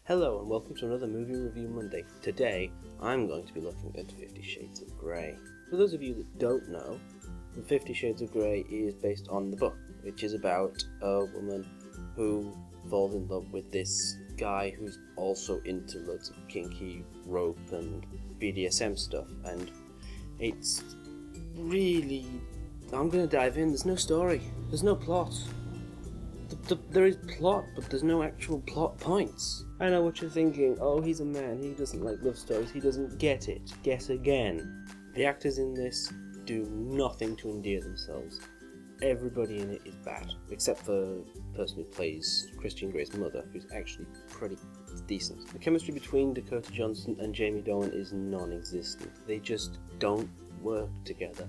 Hello and welcome to another Movie Review Monday. Today, I'm going to be looking at 50 Shades of Grey. For those of you that don't know, 50 Shades of Grey is based on the book, which is about a woman who falls in love with this guy who's also into loads of kinky rope and BDSM stuff, and it's really... I'm going to dive in. There's no story, there's no plot. There is plot, but there's no actual plot points. I know what you're thinking. Oh, he's a man, he doesn't like love stories, he doesn't get it. Guess again. The actors in this do nothing to endear themselves. Everybody in it is bad, except for the person who plays Christian Grey's mother, who's actually pretty decent. The chemistry between Dakota Johnson and Jamie Dornan is non-existent. They just don't work together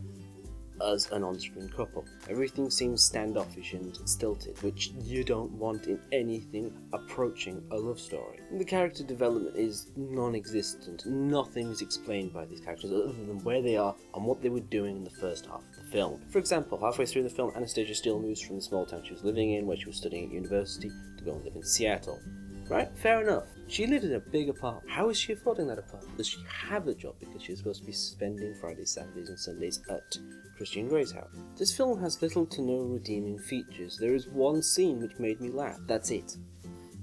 as an on-screen couple. Everything seems standoffish and stilted, which you don't want in anything approaching a love story. The character development is non-existent. Nothing is explained by these characters other than where they are and what they were doing in the first half of the film. For example, halfway through the film, Anastasia Steele moves from the small town she was living in, where she was studying at university, to go and live in Seattle. Right? Fair enough. She lived in a big apartment. How is she affording that apartment? Does she have a job because she's supposed to be spending Fridays, Saturdays and Sundays at Christian Grey's house? This film has little to no redeeming features. There is one scene which made me laugh. That's it.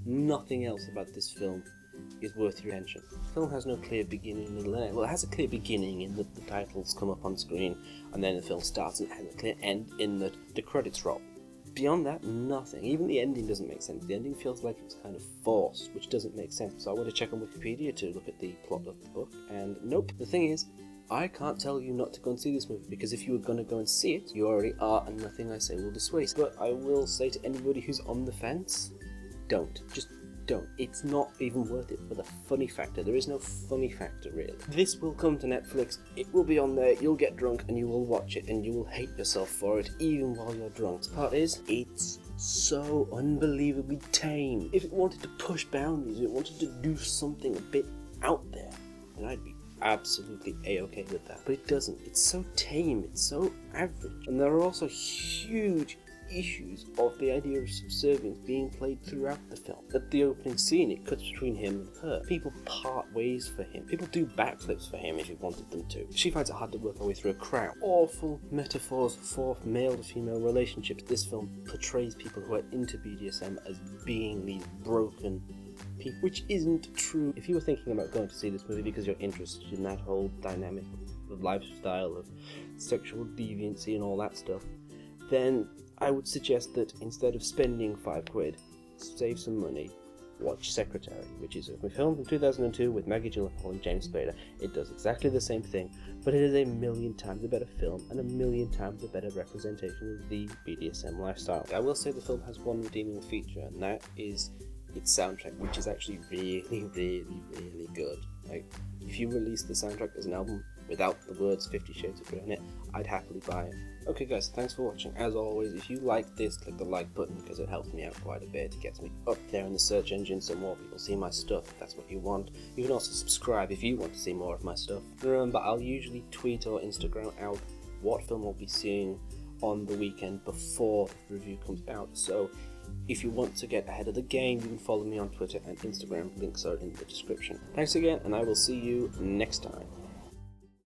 Nothing else about this film is worth your attention. The film has no clear beginning, middle, and end. Well, it has a clear beginning in that the titles come up on screen, and then the film starts, and it has a clear end in that the credits roll. Beyond that, nothing. Even the ending doesn't make sense. The ending feels like it was kind of forced, which doesn't make sense. So I went to check on Wikipedia to look at the plot of the book, and nope. The thing is, I can't tell you not to go and see this movie, because if you were going to go and see it, you already are, and nothing I say will dissuade. But I will say to anybody who's on the fence, don't. Just don't. It's not even worth it for the funny factor. There is no funny factor, really. This will come to Netflix, it will be on there, you'll get drunk and you will watch it and you will hate yourself for it, even while you're drunk. The part is, it's so unbelievably tame. If it wanted to push boundaries, if it wanted to do something a bit out there, then I'd be absolutely a-okay with that. But it doesn't. It's so tame, it's so average. And there are also huge issues of the idea of subservience being played throughout the film. At the opening scene, it cuts between him and her. People part ways for him. People do backflips for him if he wanted them to. She finds it hard to work her way through a crowd. Awful metaphors for male to female relationships. This film portrays people who are into BDSM as being these broken people, which isn't true. If you were thinking about going to see this movie because you're interested in that whole dynamic of lifestyle, of sexual deviancy and all that stuff, then I would suggest that instead of spending £5, save some money, watch Secretary, which is a film from 2002 with Maggie Gyllenhaal and James Spader. It does exactly the same thing, but it is a million times a better film and a million times a better representation of the BDSM lifestyle. I will say the film has one redeeming feature, and that is its soundtrack, which is actually really, really, really good. Like, if you release the soundtrack as an album without the words 50 Shades of Grey on it, I'd happily buy it. Okay guys, thanks for watching. As always, if you like this, click the like button because it helps me out quite a bit. It gets me up there in the search engine so more people see my stuff, if that's what you want. You can also subscribe if you want to see more of my stuff. Remember, I'll usually tweet or Instagram out what film I'll be seeing on the weekend before the review comes out. So if you want to get ahead of the game, you can follow me on Twitter and Instagram. Links are in the description. Thanks again, and I will see you next time.